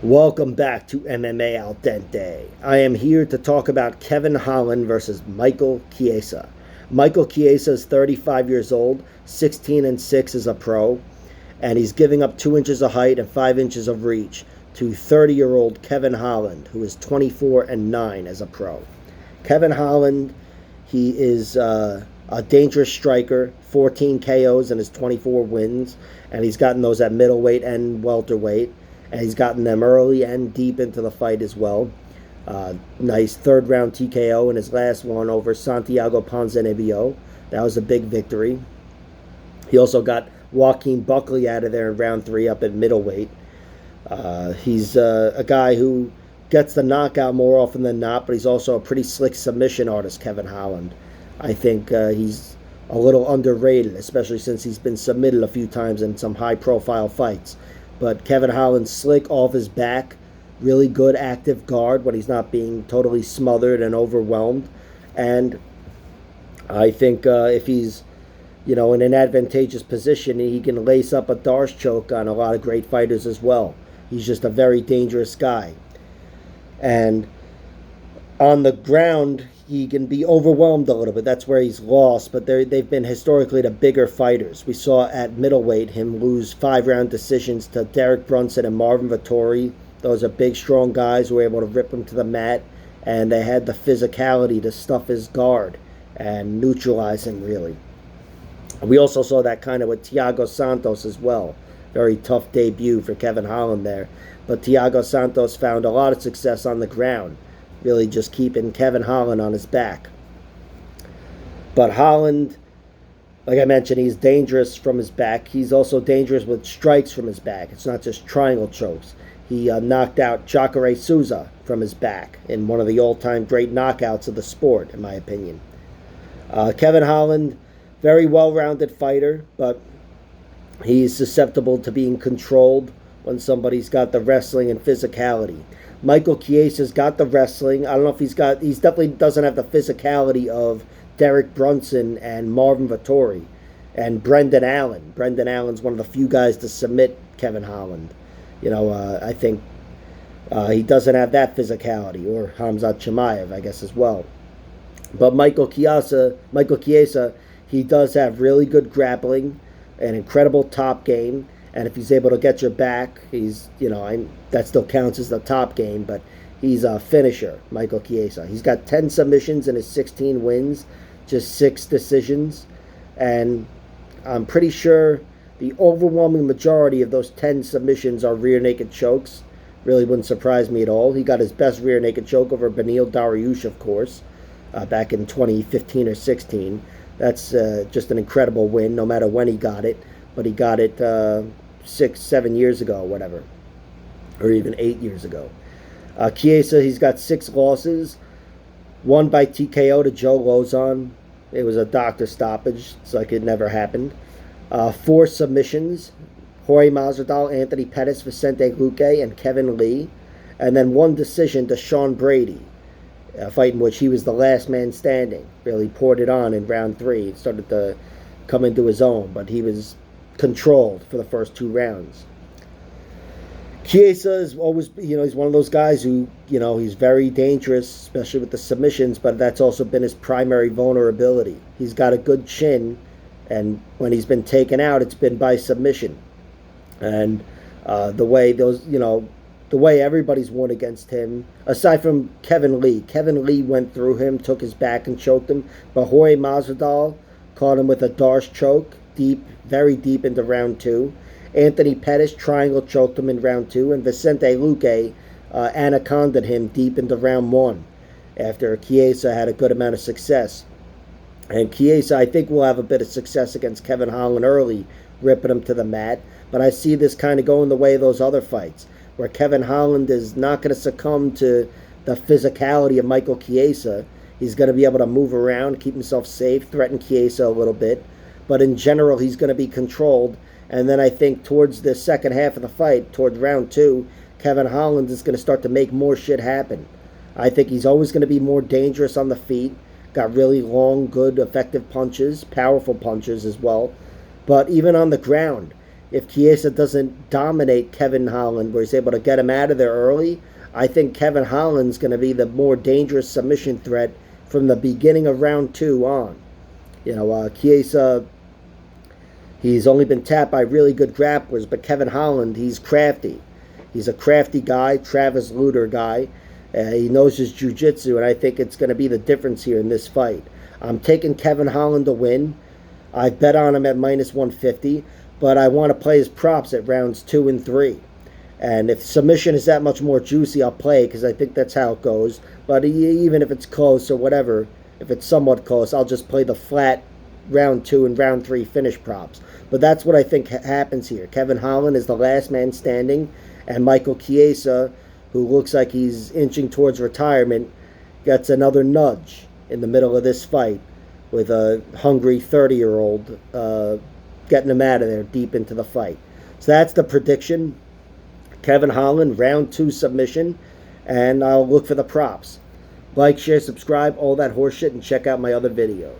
Welcome back to MMA Al Dente. I am here to talk about Kevin Holland versus Michael Chiesa. Michael Chiesa is 35 years old, 16-6 as a pro, and he's giving up 2 inches of height and 5 inches of reach to 30-year-old Kevin Holland, who is 24-9 as a pro. Kevin Holland, he is a dangerous striker, 14 KOs in his 24 wins, and he's gotten those at middleweight and welterweight. And he's gotten them early and deep into the fight as well. Nice third round TKO in his last one over Santiago Ponzinibbio. That was a big victory. He also got Joaquin Buckley out of there in round 3 up at middleweight. He's a guy who gets the knockout more often than not, but he's also a pretty slick submission artist, Kevin Holland. I think he's a little underrated, especially since he's been submitted a few times in some high-profile fights. But Kevin Holland's slick off his back, really good active guard when he's not being totally smothered and overwhelmed. And I think if he's, in an advantageous position, he can lace up a Darce choke on a lot of great fighters as well. He's just a very dangerous guy. And on the ground, he can be overwhelmed a little bit. That's where he's lost, but they've been historically the bigger fighters. We saw at middleweight him lose 5-round decisions to Derek Brunson and Marvin Vettori. Those are big, strong guys who were able to rip him to the mat, and they had the physicality to stuff his guard and neutralize him, really. We also saw that kind of with Thiago Santos as well. Very tough debut for Kevin Holland there. But Thiago Santos found a lot of success on the ground, really just keeping Kevin Holland on his back. But Holland, like I mentioned, he's dangerous from his back. He's also dangerous with strikes from his back. It's not just triangle chokes. He knocked out Jacare Souza from his back in one of the all-time great knockouts of the sport, in my opinion. Kevin Holland, very well-rounded fighter, but he's susceptible to being controlled when somebody's got the wrestling and physicality. Michael Chiesa's got the wrestling. I don't know if he definitely doesn't have the physicality of Derek Brunson and Marvin Vettori and Brendan Allen. Brendan Allen's one of the few guys to submit Kevin Holland. I think he doesn't have that physicality, or Hamzat Chimaev, I guess, as well. But Michael Chiesa, he does have really good grappling, an incredible top game. And if he's able to get your back, that still counts as the top game, but he's a finisher, Michael Chiesa. He's got 10 submissions in his 16 wins, just 6 decisions. And I'm pretty sure the overwhelming majority of those 10 submissions are rear naked chokes. Really wouldn't surprise me at all. He got his best rear naked choke over Beneil Dariush, of course, back in 2015 or 16. That's just an incredible win, no matter when he got it. But he got it 6-7 years ago, whatever, or even 8 years ago. Chiesa, he's got 6 losses, 1 by TKO to Joe Lozon. It was a doctor stoppage. It's like it never happened. 4 submissions, Jorge Masvidal, Anthony Pettis, Vicente Luque, and Kevin Lee. And then 1 decision to Sean Brady, a fight in which he was the last man standing. Really poured it on in round 3. He started to come into his own, but he was controlled for the first 2 rounds. Chiesa is always, he's one of those guys who, he's very dangerous, especially with the submissions, but that's also been his primary vulnerability. He's got a good chin, and when he's been taken out, it's been by submission. And the way everybody's won against him, aside from Kevin Lee went through him, took his back and choked him, but Jorge Masvidal caught him with a Darce choke, very deep into round 2. Anthony Pettis triangle choked him in round 2, and Vicente Luque anaconda'd him deep into round 1 after Chiesa had a good amount of success. And Chiesa, I think, will have a bit of success against Kevin Holland early, ripping him to the mat. But I see this kind of going the way of those other fights, where Kevin Holland is not going to succumb to the physicality of Michael Chiesa. He's going to be able to move around, keep himself safe, threaten Chiesa a little bit. But in general, he's going to be controlled. And then I think towards the second half of the fight, towards round 2, Kevin Holland is going to start to make more shit happen. I think he's always going to be more dangerous on the feet. Got really long, good, effective punches, powerful punches as well. But even on the ground, if Chiesa doesn't dominate Kevin Holland, where he's able to get him out of there early, I think Kevin Holland's going to be the more dangerous submission threat from the beginning of round 2 on. Chiesa, he's only been tapped by really good grapplers, but Kevin Holland, he's crafty. He's a crafty guy, Travis Lutter guy. He knows his jiu-jitsu, and I think it's going to be the difference here in this fight. I'm taking Kevin Holland to win. I bet on him at minus 150, but I want to play his props at rounds 2 and 3. And if submission is that much more juicy, I'll play because I think that's how it goes. But even if it's close or whatever, if it's somewhat close, I'll just play the flat round 2 and round 3 finish props. But that's what I think happens here. Kevin Holland is the last man standing, and Michael Chiesa, who looks like he's inching towards retirement, gets another nudge in the middle of this fight with a hungry 30-year-old getting him out of there deep into the fight. So that's the prediction. Kevin Holland, round 2 submission, and I'll look for the props. Like, share, subscribe, all that horse shit, and check out my other videos.